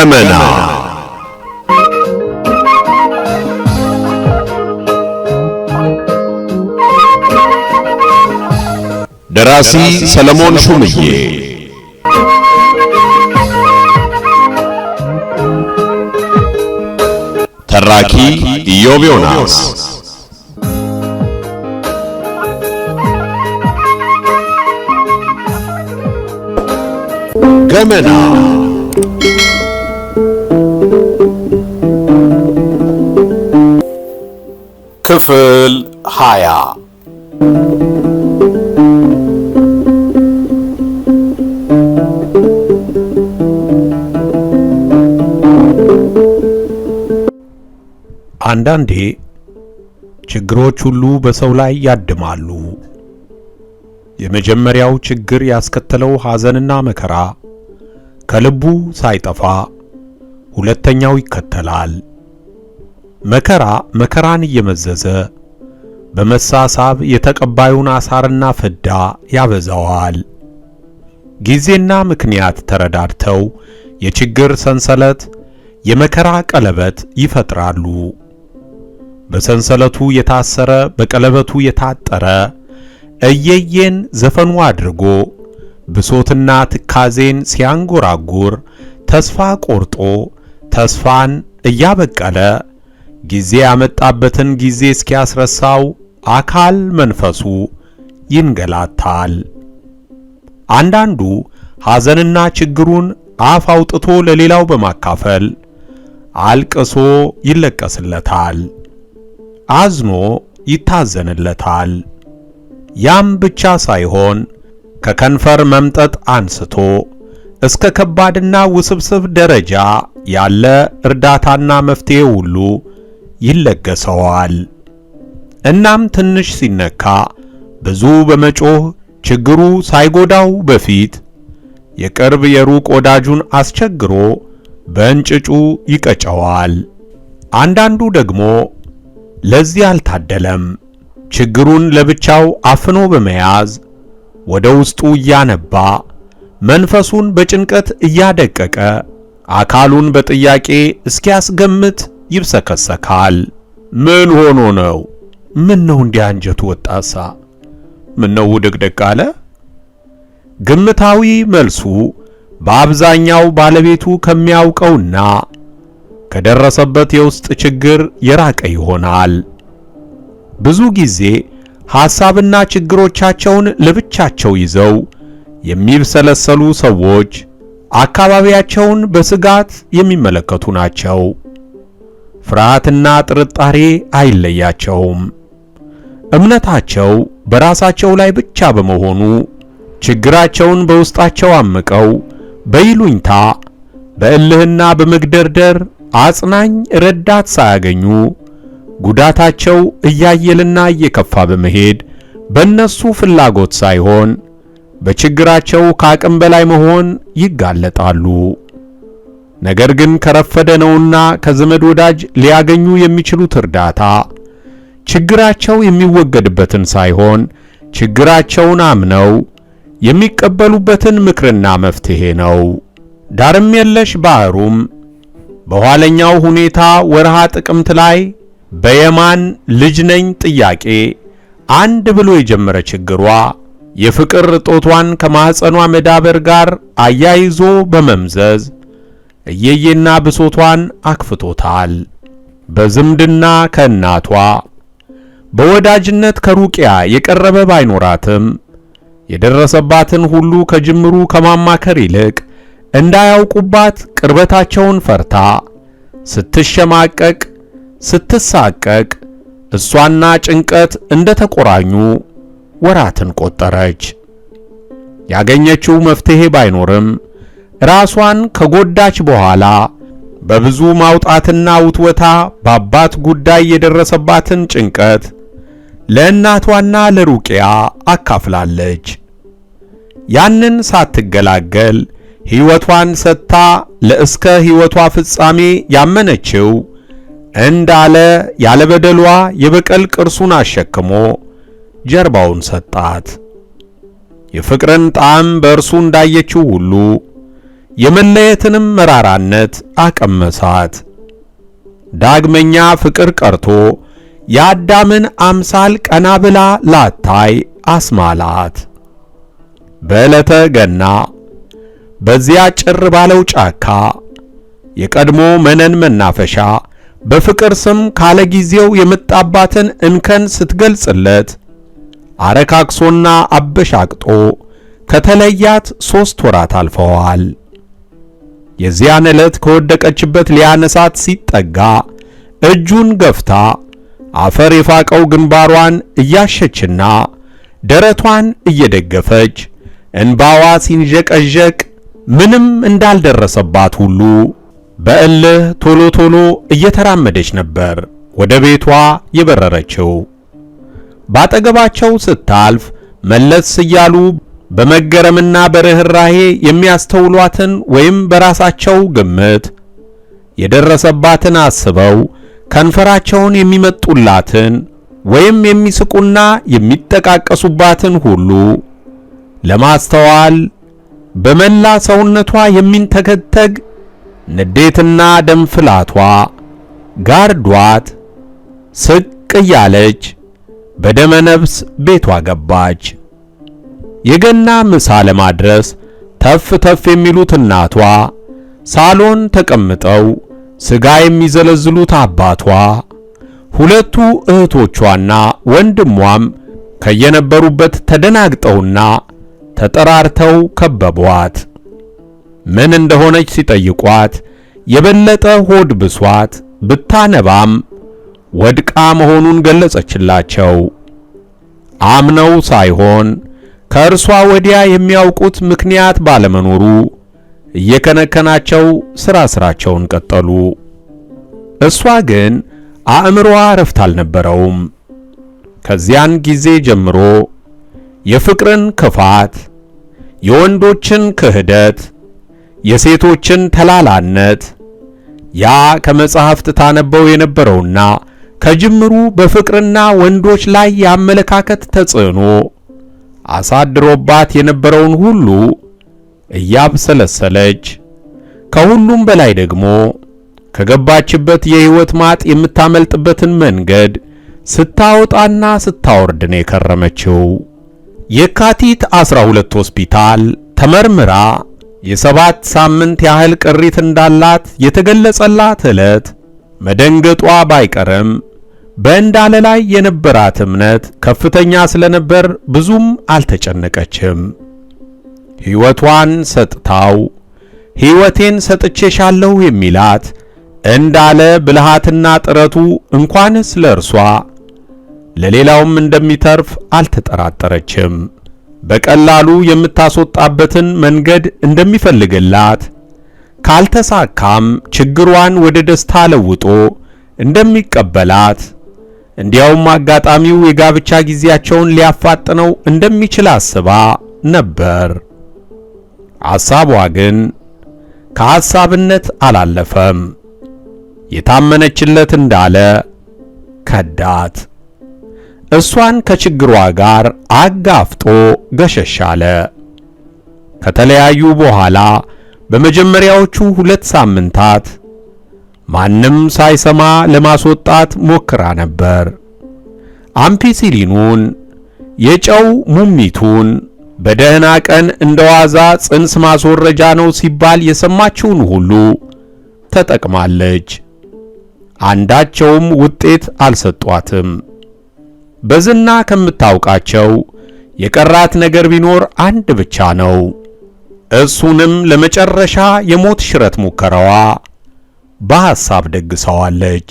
ገመና ደራሲ ሰለሞን ሹምዬ፣ ተራኪ ኢዮብ ዮናስ። ገመና ክፍል 20። አንዳንዴ ችግሮች ሁሉ በሰው ላይ ያድማሉ። የመጀመሪያው ችግር ያስከተለው ሐዘንና መከራ ከልቡ ሳይጠፋ ሁለተኛው ይከተላል። መከራ መከራን እየመዘዘ በመሳሳብ የተቀባዩን አሳርና ፍዳ ያበዛዋል። ጊዜና ምክንያት ተረዳድተው የችግር ሰንሰለት የመከራ ቀለበት ይፈጥራሉ። በሰንሰለቱ የታሰረ በቀለበቱ የታጠረ እየየን ዘፈኑ አድርጎ ብሶትና ትካዜን ሲያንጎራጉር ተስፋ ቆርጦ ተስፋን እያበቀለ ጊዜ ያመጣበትን ጊዜ እስኪያስረሳው አካል መንፈሱ ይንገላታል። አንዳንዱ ሐዘንና ችግሩን አፍ አውጥቶ ለሌላው በማካፈል አልቅሶ ይለቀስለታል፣ አዝኖ ይታዘንለታል። ያም ብቻ ሳይሆን ከከንፈር መምጠጥ አንስቶ እስከ ከባድና ውስብስብ ደረጃ ያለ እርዳታና መፍትሄ ሁሉ ይለገሰዋል። እናም ትንሽ ሲነካ ብዙ በመጮህ ችግሩ ሳይጎዳው በፊት የቅርብ የሩቅ ወዳጁን አስቸግሮ በእንጭጩ ይቀጨዋል። አንዳንዱ ደግሞ ለዚህ አልታደለም። ችግሩን ለብቻው አፍኖ በመያዝ ወደ ውስጡ እያነባ መንፈሱን በጭንቀት እያደቀቀ አካሉን በጥያቄ እስኪያስገምት ይብሰከሰካል። ምን ሆኖ ነው? ምን ነው እንዲህ አንጀቱ ወጣሳ? ምን ነው ውድቅድቅ አለ? ግምታዊ መልሱ በአብዛኛው ባለቤቱ ከሚያውቀውና ከደረሰበት የውስጥ ችግር የራቀ ይሆናል። ብዙ ጊዜ ሐሳብና ችግሮቻቸውን ለብቻቸው ይዘው የሚብሰለሰሉ ሰዎች አካባቢያቸውን በስጋት የሚመለከቱ ናቸው። ፍርሃትና ጥርጣሬ አይለያቸውም። እምነታቸው በራሳቸው ላይ ብቻ በመሆኑ ችግራቸውን በውስጣቸው አምቀው በይሉኝታ በእልህና በመግደርደር አጽናኝ ረዳት ሳያገኙ ጉዳታቸው እያየልና እየከፋ በመሄድ በእነሱ ፍላጎት ሳይሆን በችግራቸው ከአቅም በላይ መሆን ይጋለጣሉ። ነገር ግን ከረፈደ ነውና ከዘመድ ወዳጅ ሊያገኙ የሚችሉት እርዳታ ችግራቸው የሚወገድበትን ሳይሆን ችግራቸውን አምነው የሚቀበሉበትን ምክርና መፍትሄ ነው። ዳርም የለሽ ባህሩም በኋለኛው ሁኔታ ወርሃ ጥቅምት ላይ በየማን ልጅ ነኝ ጥያቄ አንድ ብሎ የጀመረ ችግሯ የፍቅር ጦቷን ከማህፀኗ መዳበር ጋር አያይዞ በመምዘዝ እየየና ብሶቷን አክፍቶታል። በዝምድና ከእናቷ በወዳጅነት ከሩቅያ የቀረበ ባይኖራትም የደረሰባትን ሁሉ ከጅምሩ ከማማከር ይልቅ እንዳያውቁባት ቅርበታቸውን ፈርታ ስትሸማቀቅ ስትሳቀቅ እሷና ጭንቀት እንደተቆራኙ ወራትን ቆጠረች። ያገኘችው መፍትሄ ባይኖርም ራሷን ከጎዳች በኋላ በብዙ ማውጣትና ውትወታ በአባት ጉዳይ የደረሰባትን ጭንቀት ለእናቷና ለሩቅያ አካፍላለች። ያንን ሳትገላገል ሕይወቷን ሰጥታ ለእስከ ሕይወቷ ፍጻሜ ያመነችው እንዳለ ያለበደሏ የበቀል ቅርሱን አሸክሞ ጀርባውን ሰጣት። የፍቅርን ጣዕም በእርሱ እንዳየችው ሁሉ የመለየትንም መራራነት አቀመሳት። ዳግመኛ ፍቅር ቀርቶ የአዳምን አምሳል ቀና ብላ ላታይ አስማላት። በዕለተ ገና በዚያ ጭር ባለው ጫካ የቀድሞ መነን መናፈሻ በፍቅር ስም ካለ ጊዜው የመጣባትን እንከን ስትገልጽለት አረካክሶና አበሻቅጦ ከተለያት 3 ወራት አልፈዋል። የዚያን ዕለት ከወደቀችበት ሊያነሳት ሲጠጋ እጁን ገፍታ አፈር የፋቀው ግንባሯን እያሸችና ደረቷን እየደገፈች እንባዋ ሲንዠቀዠቅ ምንም እንዳልደረሰባት ሁሉ በእልህ ቶሎ ቶሎ እየተራመደች ነበር ወደ ቤቷ የበረረችው። ባጠገባቸው ስታልፍ መለስ እያሉ በመገረምና በርህራሄ የሚያስተውሏትን ወይም በራሳቸው ግምት የደረሰባትን አስበው ከንፈራቸውን የሚመጡላትን ወይም የሚስቁና የሚጠቃቀሱባትን ሁሉ ለማስተዋል በመላ ሰውነቷ የሚንተከተግ ንዴትና ደምፍላቷ ጋርዷት ስቅ እያለች በደመ ነፍስ ቤቷ ገባች። የገና ምሳ ለማድረስ ተፍ ተፍ የሚሉት እናቷ፣ ሳሎን ተቀምጠው ስጋ የሚዘለዝሉት አባቷ፣ ሁለቱ እህቶቿና ወንድሟም ከየነበሩበት ተደናግጠውና ተጠራርተው ከበቧት። ምን እንደሆነች ሲጠይቋት የበለጠ ሆድ ብሷት ብታነባም ወድቃ መሆኑን ገለጸችላቸው። አምነው ሳይሆን ከእርሷ ወዲያ የሚያውቁት ምክንያት ባለመኖሩ እየከነከናቸው ስራቸውን ቀጠሉ። እሷ ግን አእምሮዋ ረፍት አልነበረውም። ከዚያን ጊዜ ጀምሮ የፍቅርን ክፋት፣ የወንዶችን ክህደት፣ የሴቶችን ተላላነት ያ ከመጻሕፍት ታነበው የነበረውና ከጅምሩ በፍቅርና ወንዶች ላይ የአመለካከት ተጽዕኖ አሳድሮባት የነበረውን ሁሉ እያብሰለሰለች ከሁሉም በላይ ደግሞ ከገባችበት የሕይወት ማጥ የምታመልጥበትን መንገድ ስታወጣና ስታወርድ ነው የከረመችው። የካቲት 12 ሆስፒታል ተመርምራ የ7 ሳምንት ያህል ቅሪት እንዳላት የተገለጸላት ዕለት መደንገጧ ባይቀርም በእንዳለ ላይ የነበራት እምነት ከፍተኛ ስለነበር ብዙም አልተጨነቀችም። ሕይወቷን ሰጥታው ሕይወቴን ሰጥቼሻለሁ የሚላት እንዳለ ብልሃትና ጥረቱ እንኳንስ ለእርሷ ለሌላውም እንደሚተርፍ አልተጠራጠረችም። በቀላሉ የምታስወጣበትን መንገድ እንደሚፈልግላት፣ ካልተሳካም ችግሯን ወደ ደስታ ለውጦ እንደሚቀበላት፣ እንዲያውም አጋጣሚው የጋብቻ ጊዜያቸውን ሊያፋጥነው እንደሚችል አስባ ነበር። ሐሳቧ ግን ከሐሳብነት አላለፈም። የታመነችለት እንዳለ ከዳት። እሷን ከችግሯ ጋር አጋፍጦ ገሸሽ አለ። ከተለያዩ በኋላ በመጀመሪያዎቹ 2 ሳምንታት ማንም ሳይሰማ ለማስወጣት ሞክራ ነበር። አምፒሲሊኑን፣ የጨው ሙሚቱን በደህና ቀን እንደዋዛ ጽንስ ማስወረጃ ነው ሲባል የሰማችውን ሁሉ ተጠቅማለች። አንዳቸውም ውጤት አልሰጧትም። በዝና ከምታውቃቸው የቀራት ነገር ቢኖር አንድ ብቻ ነው። እሱንም ለመጨረሻ የሞት ሽረት ሙከራዋ በሐሳብ ደግሰዋለች።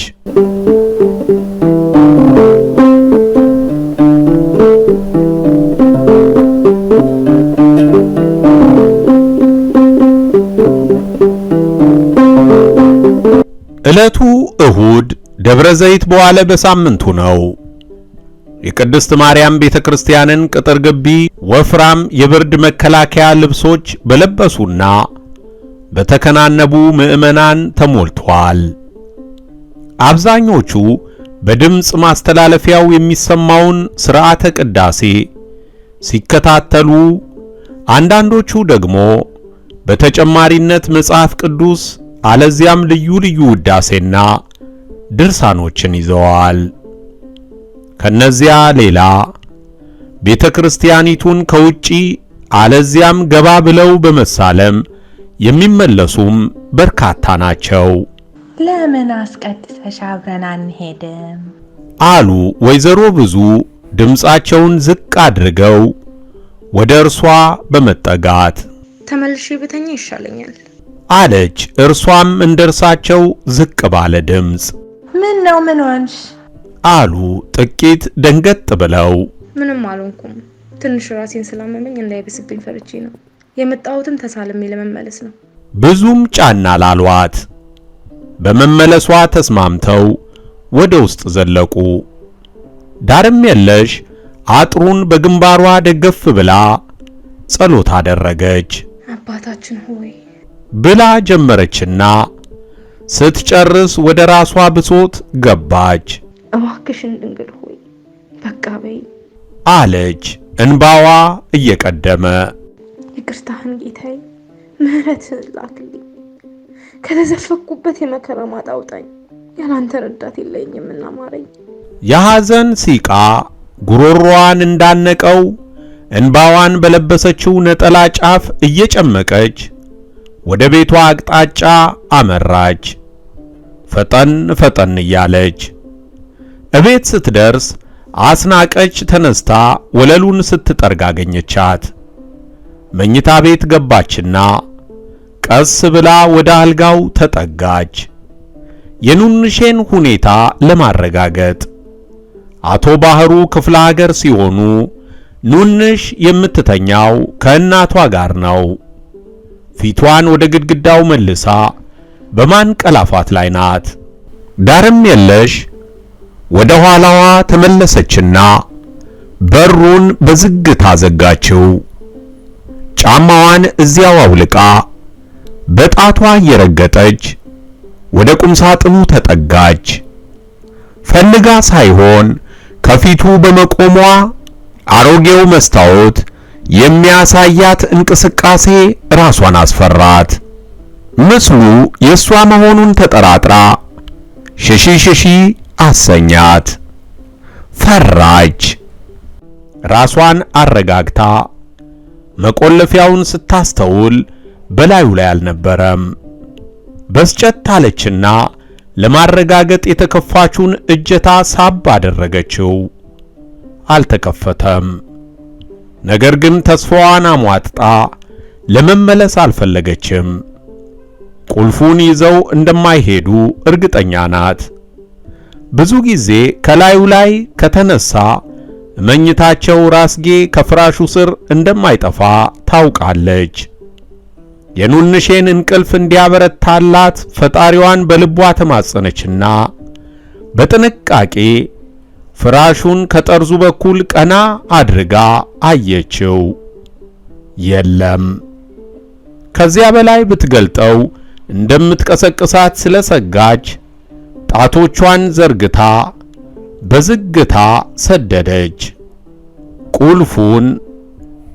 ዕለቱ እሁድ ደብረ ዘይት በዋለ በሳምንቱ ነው። የቅድስት ማርያም ቤተክርስቲያንን ቅጥር ግቢ ወፍራም የብርድ መከላከያ ልብሶች በለበሱና በተከናነቡ ምዕመናን ተሞልቷል። አብዛኞቹ በድምፅ ማስተላለፊያው የሚሰማውን ሥርዓተ ቅዳሴ ሲከታተሉ፣ አንዳንዶቹ ደግሞ በተጨማሪነት መጽሐፍ ቅዱስ አለዚያም ልዩ ልዩ ውዳሴና ድርሳኖችን ይዘዋል። ከነዚያ ሌላ ቤተ ክርስቲያኒቱን ከውጪ አለዚያም ገባ ብለው በመሳለም የሚመለሱም በርካታ ናቸው። ለምን አስቀድሰሽ አብረን አንሄድም? አሉ ወይዘሮ ብዙ ድምፃቸውን ዝቅ አድርገው ወደ እርሷ በመጠጋት። ተመልሼ ብተኛ ይሻለኛል አለች። እርሷም እንደርሳቸው ዝቅ ባለ ድምፅ ምን ነው ምን ሆንሽ? አሉ ጥቂት ደንገጥ ብለው። ምንም አልሆንኩም፣ ትንሽ ራሴን ስላመመኝ እንዳይብስብኝ ፈርቼ ነው። የመጣሁትም ተሳልሜ ለመመለስ ነው። ብዙም ጫና ላሏት። በመመለሷ ተስማምተው ወደ ውስጥ ዘለቁ። ዳርም የለሽ አጥሩን በግንባሯ ደገፍ ብላ ጸሎት አደረገች። አባታችን ሆይ ብላ ጀመረችና ስትጨርስ ወደ ራሷ ብሶት ገባች። እባክሽን ድንግል ሆይ በቃ በይ አለች እንባዋ እየቀደመ። ይቅርታህን ጌታዬ፣ ምህረትህን ላክልኝ። ከተዘፈቁበት የመከራ ማጥ አውጣኝ። ያላንተ ረዳት የለኝምና ማረኝ። የሐዘን ሲቃ ጉሮሮዋን እንዳነቀው እንባዋን በለበሰችው ነጠላ ጫፍ እየጨመቀች ወደ ቤቷ አቅጣጫ አመራች። ፈጠን ፈጠን እያለች እቤት ስትደርስ አስናቀች ተነስታ ወለሉን ስትጠርግ አገኘቻት። መኝታ ቤት ገባችና ቀስ ብላ ወደ አልጋው ተጠጋች። የኑንሼን ሁኔታ ለማረጋገጥ አቶ ባህሩ ክፍለ ሀገር ሲሆኑ ኑንሽ የምትተኛው ከእናቷ ጋር ነው። ፊቷን ወደ ግድግዳው መልሳ በማንቀላፋት ላይ ናት። ዳርም የለሽ ወደ ኋላዋ ተመለሰችና በሩን በዝግታ ዘጋችው። ጫማዋን እዚያው አውልቃ በጣቷ እየረገጠች ወደ ቁምሳጥኑ ተጠጋች። ፈልጋ ሳይሆን ከፊቱ በመቆሟ አሮጌው መስታወት የሚያሳያት እንቅስቃሴ ራሷን አስፈራት። ምስሉ የሷ መሆኑን ተጠራጥራ ሽሺ አሰኛት። ፈራች። ራሷን አረጋግታ መቆለፊያውን ስታስተውል በላዩ ላይ አልነበረም። በስጨት አለችና ለማረጋገጥ የተከፋችውን እጀታ ሳብ አደረገችው። አልተከፈተም። ነገር ግን ተስፋዋን አሟጥጣ ለመመለስ አልፈለገችም። ቁልፉን ይዘው እንደማይሄዱ እርግጠኛ ናት። ብዙ ጊዜ ከላዩ ላይ ከተነሳ መኝታቸው ራስጌ ከፍራሹ ስር እንደማይጠፋ ታውቃለች። የኑንሼን እንቅልፍ እንዲያበረታላት ፈጣሪዋን በልቧ ተማጸነችና በጥንቃቄ ፍራሹን ከጠርዙ በኩል ቀና አድርጋ አየችው። የለም። ከዚያ በላይ ብትገልጠው እንደምትቀሰቅሳት ስለሰጋች ጣቶቿን ዘርግታ በዝግታ ሰደደች። ቁልፉን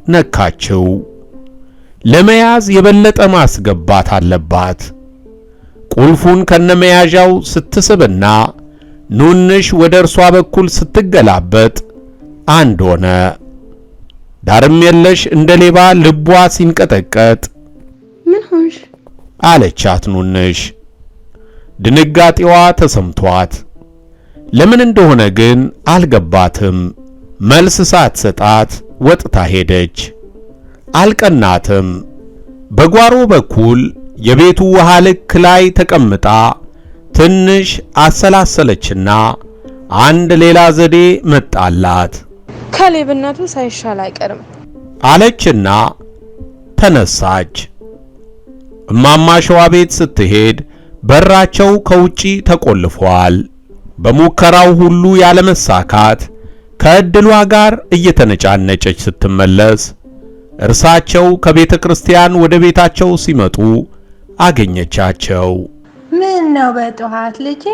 ነካችው። ለመያዝ የበለጠ ማስገባት አለባት። ቁልፉን ከነመያዣው ስትስብና ኑንሽ ወደ እርሷ በኩል ስትገላበጥ አንድ ሆነ። ዳርም የለሽ እንደ ሌባ ልቧ ሲንቀጠቀጥ ምን ሆንሽ? አለቻት ኑንሽ። ድንጋጤዋ ተሰምቷት ለምን እንደሆነ ግን አልገባትም። መልስ ሳትሰጣት ወጥታ ሄደች። አልቀናትም። በጓሮ በኩል የቤቱ ውሃ ልክ ላይ ተቀምጣ ትንሽ አሰላሰለችና አንድ ሌላ ዘዴ መጣላት። ከሌብነቱ ሳይሻል አይቀርም አለችና ተነሳች። እማማ ሸዋ ቤት ስትሄድ በራቸው ከውጪ ተቆልፏል። በሙከራው ሁሉ ያለመሳካት ከእድሏ ጋር እየተነጫነጨች ስትመለስ እርሳቸው ከቤተ ክርስቲያን ወደ ቤታቸው ሲመጡ አገኘቻቸው። ምን ነው በጠዋት ልጄ፣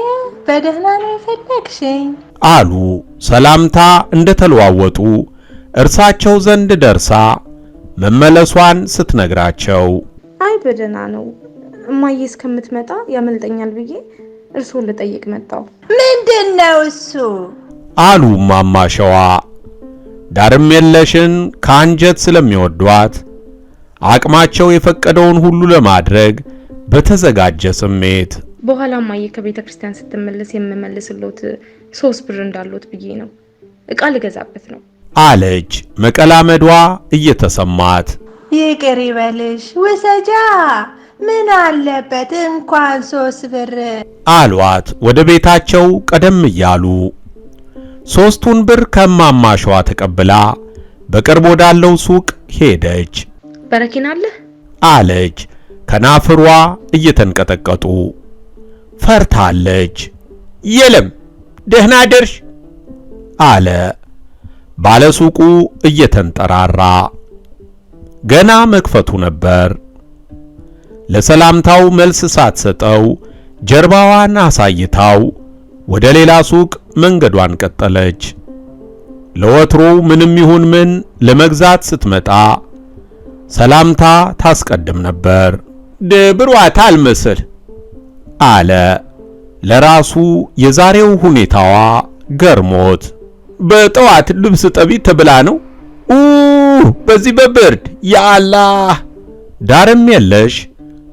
በደህና ነው የፈለግሽኝ? አሉ ሰላምታ እንደተለዋወጡ እርሳቸው ዘንድ ደርሳ መመለሷን ስትነግራቸው። አይ በደህና ነው እማዬ እስከምትመጣ ያመልጠኛል ብዬ እርሱን ልጠይቅ መጣው። ምንድነው እሱ? አሉ እማማ ሸዋ ዳርም የለሽን ከአንጀት ስለሚወዷት አቅማቸው የፈቀደውን ሁሉ ለማድረግ በተዘጋጀ ስሜት። በኋላ እማዬ ከቤተ ክርስቲያን ስትመለስ የምመልስሎት 3 ብር እንዳሉት ብዬ ነው፣ እቃ ልገዛበት ነው አለች መቀላመዷ እየተሰማት። ይቅር ይበልሽ ውሰጃ፣ ምን አለበት እንኳን 3 ብር አሏት ወደ ቤታቸው ቀደም እያሉ። 3ቱን ብር ከእማማ ሸዋ ተቀብላ በቅርብ ወዳለው ሱቅ ሄደች። በረኪና አለ አለች ከናፍሯ እየተንቀጠቀጡ። ፈርታለች። የለም ደህና ደርሽ አለ ባለሱቁ እየተንጠራራ። ገና መክፈቱ ነበር። ለሰላምታው መልስ ሳትሰጠው ጀርባዋን አሳይታው ወደ ሌላ ሱቅ መንገዷን ቀጠለች። ለወትሮው ምንም ይሁን ምን ለመግዛት ስትመጣ ሰላምታ ታስቀድም ነበር። ደብሯታል መስል አለ ለራሱ የዛሬው ሁኔታዋ ገርሞት። በጠዋት ልብስ ጠቢ ተብላ ነው በዚህ በብርድ ያአላህ። ዳርም የለሽ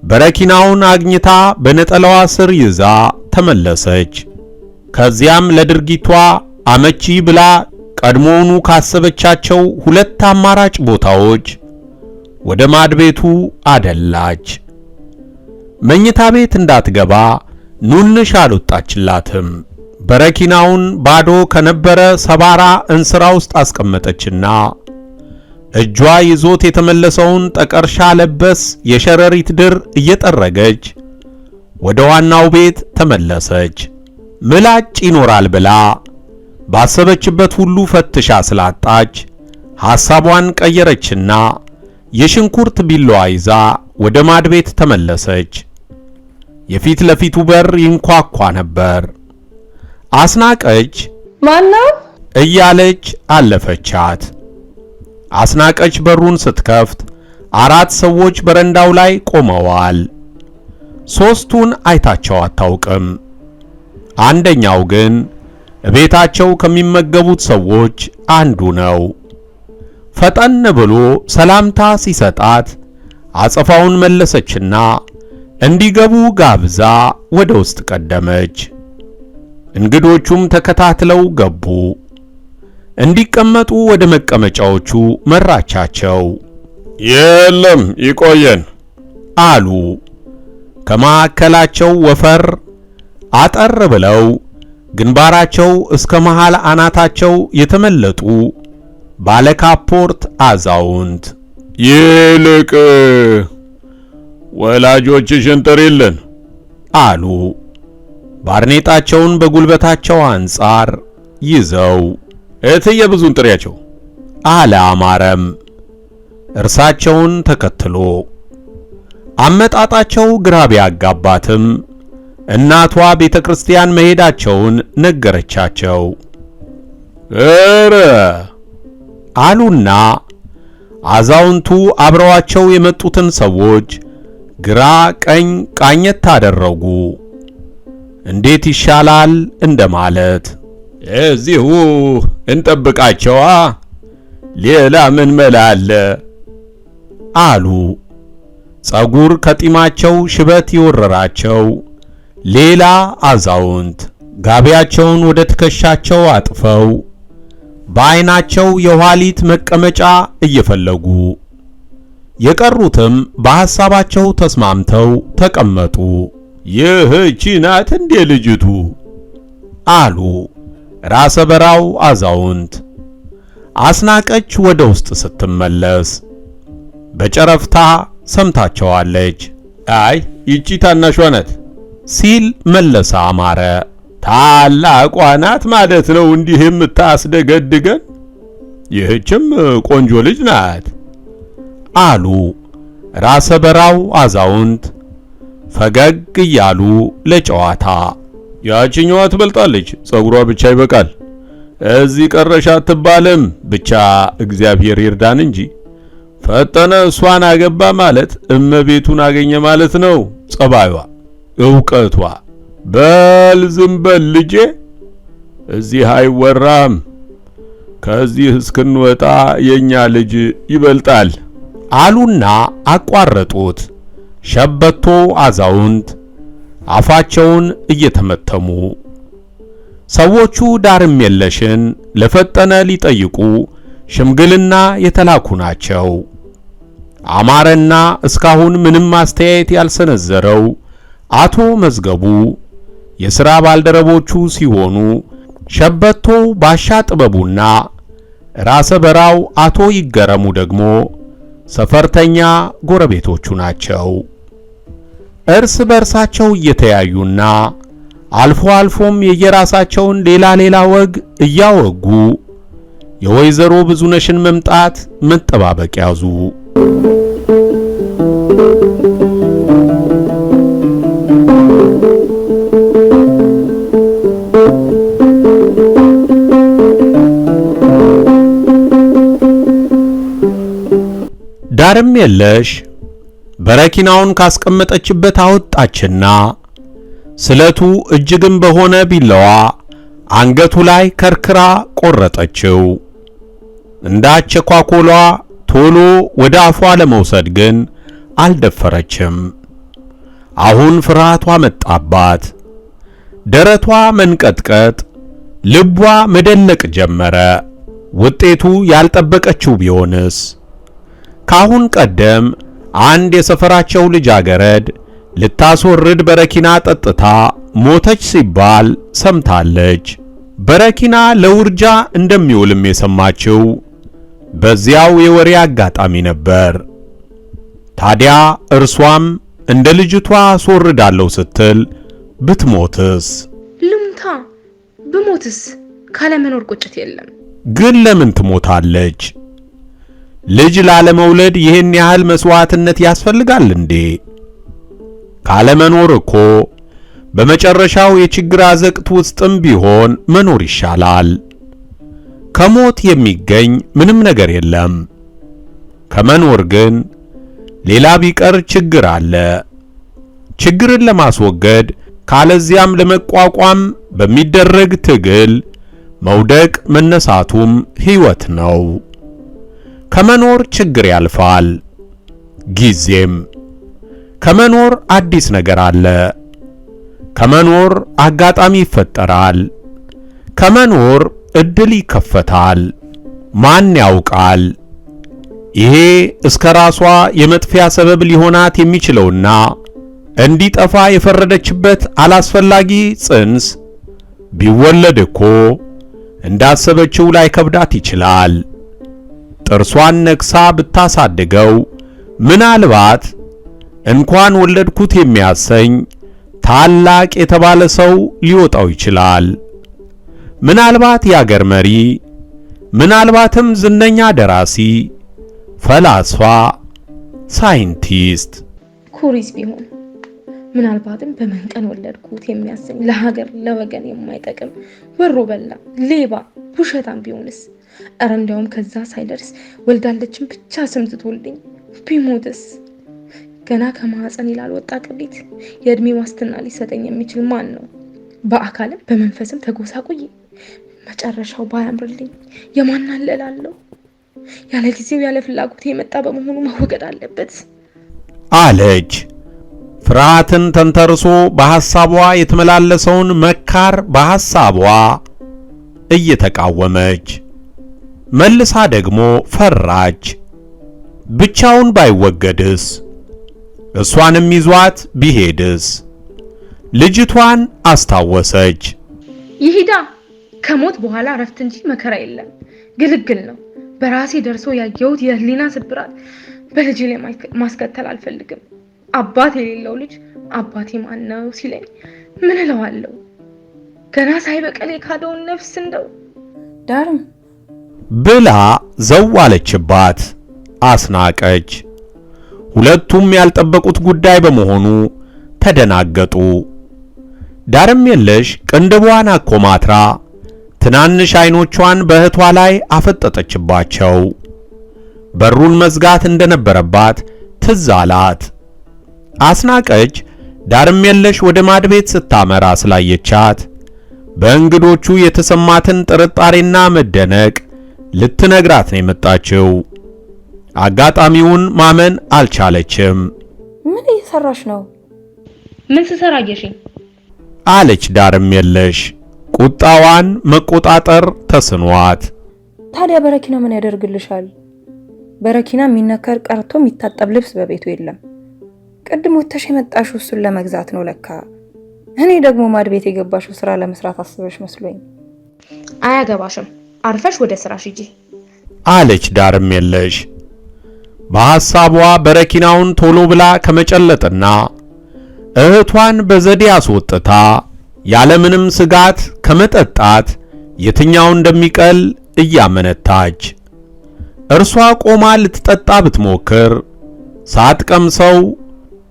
በረኪናውን አግኝታ በነጠላዋ ስር ይዛ ተመለሰች። ከዚያም ለድርጊቷ አመቺ ብላ ቀድሞውኑ ካሰበቻቸው 2 አማራጭ ቦታዎች ወደ ማድቤቱ አደላች። መኝታ ቤት እንዳትገባ ኑንሽ አልወጣችላትም። በረኪናውን ባዶ ከነበረ ሰባራ እንስራ ውስጥ አስቀመጠችና እጇ ይዞት የተመለሰውን ጠቀርሻ ለበስ የሸረሪት ድር እየጠረገች ወደ ዋናው ቤት ተመለሰች። ምላጭ ይኖራል ብላ ባሰበችበት ሁሉ ፈትሻ ስላጣች ሐሳቧን ቀየረችና የሽንኩርት ቢላዋ ይዛ ወደ ማድቤት ተመለሰች። የፊት ለፊቱ በር ይንኳኳ ነበር። አስናቀች ማነው እያለች አለፈቻት። አስናቀች በሩን ስትከፍት 4 ሰዎች በረንዳው ላይ ቆመዋል። 3ቱን አይታቸው አታውቅም። አንደኛው ግን ቤታቸው ከሚመገቡት ሰዎች አንዱ ነው። ፈጠን ብሎ ሰላምታ ሲሰጣት አጸፋውን መለሰችና እንዲገቡ ጋብዛ ወደ ውስጥ ቀደመች። እንግዶቹም ተከታትለው ገቡ። እንዲቀመጡ ወደ መቀመጫዎቹ መራቻቸው። የለም ይቆየን አሉ። ከማዕከላቸው ወፈር አጠር ብለው ግንባራቸው እስከ መሃል አናታቸው የተመለጡ ባለካፖርት አዛውንት። ይልቅ ወላጆችሽን ጥሪልን አሉ ባርኔጣቸውን በጉልበታቸው አንጻር ይዘው። እትዬ ብዙን ጥሪያቸው አለ አማረም እርሳቸውን ተከትሎ። አመጣጣቸው ግራ ቢያጋባትም እናቷ ቤተ ክርስቲያን መሄዳቸውን ነገረቻቸው። አሉና አዛውንቱ አብረዋቸው የመጡትን ሰዎች ግራ ቀኝ ቃኘት ታደረጉ። እንዴት ይሻላል እንደማለት። እዚሁ እንጠብቃቸዋ፣ ሌላ ምን መላ አለ አሉ። ጸጉር ከጢማቸው ሽበት ይወረራቸው ሌላ አዛውንት ጋቢያቸውን ወደ ትከሻቸው አጥፈው በዓይናቸው የኋሊት መቀመጫ እየፈለጉ፣ የቀሩትም በሐሳባቸው ተስማምተው ተቀመጡ። ይህቺ ናት እንዴ ልጅቱ አሉ ራሰ በራው አዛውንት። አስናቀች ወደ ውስጥ ስትመለስ በጨረፍታ ሰምታቸዋለች። አይ ይቺ ታናሿ ናት ሲል መለሰ አማረ። ታላቋ ናት ማለት ነው እንዲህ የምታስደገድገን? ይህችም ቆንጆ ልጅ ናት አሉ ራሰ በራው አዛውንት ፈገግ እያሉ ለጨዋታ። ያቺኛዋ ትበልጣለች፣ ጸጉሯ ብቻ ይበቃል። እዚህ ቀረሽ አትባልም፣ ብቻ እግዚአብሔር ይርዳን እንጂ ፈጠነ እሷን አገባ ማለት እመቤቱን አገኘ ማለት ነው። ጸባዩዋ፣ ዕውቀቷ። በል ዝም በል ልጄ፣ እዚህ አይወራም። ከዚህ እስክንወጣ የኛ ልጅ ይበልጣል አሉና አቋረጡት። ሸበቶ አዛውንት አፋቸውን እየተመተሙ ሰዎቹ ዳርም የለሽን ለፈጠነ ሊጠይቁ ሽምግልና የተላኩ ናቸው። አማረና እስካሁን ምንም አስተያየት ያልሰነዘረው አቶ መዝገቡ የሥራ ባልደረቦቹ ሲሆኑ ሸበቶ ባሻ ጥበቡና ራሰ በራው አቶ ይገረሙ ደግሞ ሰፈርተኛ ጎረቤቶቹ ናቸው። እርስ በርሳቸው እየተያዩና አልፎ አልፎም የየራሳቸውን ሌላ ወግ እያወጉ የወይዘሮ ብዙነሽን መምጣት መጠባበቅ ያዙ። ዳርም የለሽ በረኪናውን ካስቀመጠችበት አወጣችና ስለቱ እጅግም በሆነ ቢላዋ አንገቱ ላይ ከርክራ ቆረጠችው። እንዳቸኳኮሏ ቶሎ ወደ አፏ ለመውሰድ ግን አልደፈረችም። አሁን ፍርሃቷ መጣባት። ደረቷ መንቀጥቀጥ፣ ልቧ መደነቅ ጀመረ። ውጤቱ ያልጠበቀችው ቢሆንስ? ካሁን ቀደም አንድ የሰፈራቸው ልጃገረድ ልታስወርድ በረኪና ጠጥታ ሞተች ሲባል ሰምታለች። በረኪና ለውርጃ እንደሚውልም የሰማችው በዚያው የወሬ አጋጣሚ ነበር። ታዲያ እርሷም እንደ ልጅቷ አስወርዳለሁ ስትል ብትሞትስ? ልምታ ብሞትስ? ካለመኖር ቁጭት የለም። ግን ለምን ትሞታለች? ልጅ ላለመውለድ ይህን ያህል መስዋዕትነት ያስፈልጋል እንዴ? ካለመኖር እኮ በመጨረሻው የችግር አዘቅት ውስጥም ቢሆን መኖር ይሻላል። ከሞት የሚገኝ ምንም ነገር የለም። ከመኖር ግን ሌላ ቢቀር ችግር አለ። ችግርን ለማስወገድ ካለዚያም ለመቋቋም በሚደረግ ትግል መውደቅ መነሳቱም ሕይወት ነው። ከመኖር ችግር ያልፋል፣ ጊዜም። ከመኖር አዲስ ነገር አለ። ከመኖር አጋጣሚ ይፈጠራል። ከመኖር እድል ይከፈታል። ማን ያውቃል? ይሄ እስከ ራሷ የመጥፊያ ሰበብ ሊሆናት የሚችለውና እንዲጠፋ የፈረደችበት አላስፈላጊ ጽንስ ቢወለድ እኮ እንዳሰበችው ላይ ከብዳት ይችላል። ጥርሷን ነክሳ ብታሳድገው ምናልባት እንኳን ወለድኩት የሚያሰኝ ታላቅ የተባለ ሰው ሊወጣው ይችላል። ምናልባት የአገር መሪ፣ ምናልባትም ዝነኛ ደራሲ፣ ፈላስፋ፣ ሳይንቲስት። ኩሪስ ቢሆን ምናልባትም በመንቀን ወለድኩት የሚያሰኝ ለሀገር ለወገን የማይጠቅም ወሮ በላ፣ ሌባ፣ ውሸታም ቢሆንስ? እረ እንዲያውም ከዛ ሳይደርስ ወልዳለችን ብቻ ስም ትትወልድኝ ቢሞትስ? ገና ከማህፀን ላልወጣ ቅሪት የእድሜ ዋስትና ሊሰጠኝ የሚችል ማን ነው? በአካልም በመንፈስም ተጎሳቁዬ መጨረሻው ባያምርልኝ የማናለላለሁ? ያለ ጊዜው ያለ ፍላጎት የመጣ በመሆኑ መወገድ አለበት አለች። ፍርሃትን ተንተርሶ በሐሳቧ የተመላለሰውን መካር በሐሳቧ እየተቃወመች መልሳ ደግሞ ፈራች። ብቻውን ባይወገድስ? እሷንም ይዟት ቢሄድስ? ልጅቷን አስታወሰች። ይሄዳ ከሞት በኋላ እረፍት እንጂ መከራ የለም። ግልግል ነው። በራሴ ደርሶ ያየሁት የህሊና ስብራት በልጅ ላይ ማስከተል አልፈልግም። አባት የሌለው ልጅ አባቴ ማን ነው ሲለኝ ምን እለዋለሁ? ገና ሳይበቀል የካደውን ነፍስ እንደው ዳርም ብላ ዘዋለችባት። አስናቀች። ሁለቱም ያልጠበቁት ጉዳይ በመሆኑ ተደናገጡ። ዳርም የለሽ ቅንድቧን አኮማትራ ትናንሽ አይኖቿን በእህቷ ላይ አፈጠጠችባቸው። በሩን መዝጋት እንደነበረባት ትዝ አላት። አስናቀች ዳርም የለሽ ወደ ማድ ቤት ስታመራ ስላየቻት በእንግዶቹ የተሰማትን ጥርጣሬና መደነቅ ልትነግራት ነው የመጣችው። አጋጣሚውን ማመን አልቻለችም። ምን እየሰራሽ ነው? ምን ስሰራ አየሽኝ? አለች ዳርም የለሽ ቁጣዋን መቆጣጠር ተስኗት። ታዲያ በረኪና ምን ያደርግልሻል? በረኪና የሚነከር ቀርቶ የሚታጠብ ልብስ በቤቱ የለም። ቅድም ወተሽ የመጣሽው እሱን ለመግዛት ነው ለካ። እኔ ደግሞ ማድ ቤት የገባሽው ስራ ለመስራት አስበሽ መስሎኝ። አያገባሽም፣ አርፈሽ ወደ ስራሽ ሂጂ አለች ዳርም የለሽ በሐሳቧ በረኪናውን ቶሎ ብላ ከመጨለጥና እህቷን በዘዴ አስወጥታ ያለምንም ስጋት ከመጠጣት የትኛው እንደሚቀል እያመነታች እርሷ ቆማ ልትጠጣ ብትሞክር ሳትቀምሰው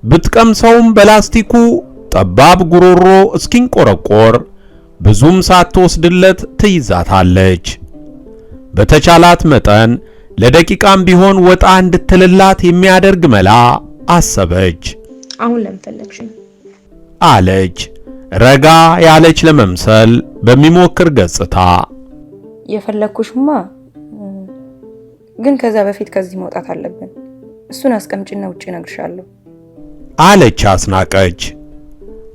ብትቀምሰውም በላስቲኩ ጠባብ ጉሮሮ እስኪንቆረቆር ብዙም ሳትወስድለት ትይዛታለች። በተቻላት መጠን ለደቂቃም ቢሆን ወጣ እንድትልላት የሚያደርግ መላ አሰበች። አሁን ለምን ፈለግሽኝ? አለች ረጋ ያለች ለመምሰል በሚሞክር ገጽታ። የፈለኩሽማ ግን ከዛ በፊት ከዚህ መውጣት አለብን። እሱን አስቀምጪና ውጪ እነግርሻለሁ አለች አስናቀች።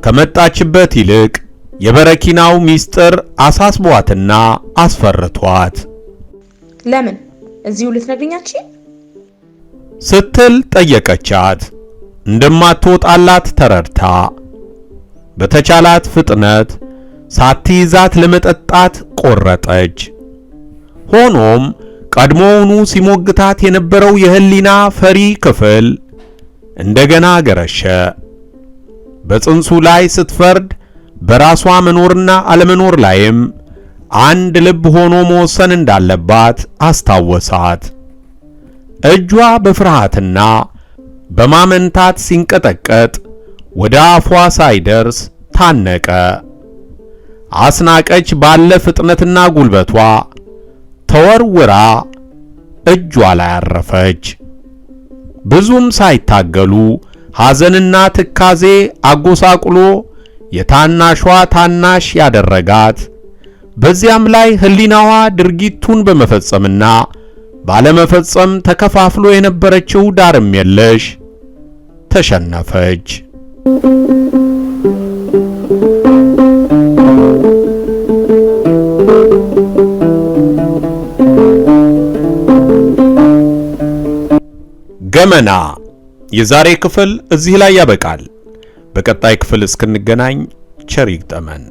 ከመጣችበት ይልቅ የበረኪናው ሚስጥር አሳስቧትና አስፈርቷት ለምን እዚሁ ልትነግሪኛች ስትል ጠየቀቻት። እንደማትወጣላት ተረድታ በተቻላት ፍጥነት ሳትይዛት ለመጠጣት ቆረጠች። ሆኖም ቀድሞውኑ ሲሞግታት የነበረው የህሊና ፈሪ ክፍል እንደገና ገረሸ። በጽንሱ ላይ ስትፈርድ በራሷ መኖርና አለመኖር ላይም አንድ ልብ ሆኖ መወሰን እንዳለባት አስታወሳት። እጇ በፍርሃትና በማመንታት ሲንቀጠቀጥ ወደ አፏ ሳይደርስ ታነቀ። አስናቀች ባለ ፍጥነትና ጉልበቷ ተወርውራ እጇ ላይ አረፈች። ብዙም ሳይታገሉ ሐዘንና ትካዜ አጎሳቁሎ የታናሿ ታናሽ ያደረጋት በዚያም ላይ ህሊናዋ ድርጊቱን በመፈጸምና ባለመፈጸም ተከፋፍሎ የነበረችው ዳርም የለሽ ተሸነፈች። ገመና የዛሬ ክፍል እዚህ ላይ ያበቃል። በቀጣይ ክፍል እስክንገናኝ ቸር ይግጠመን።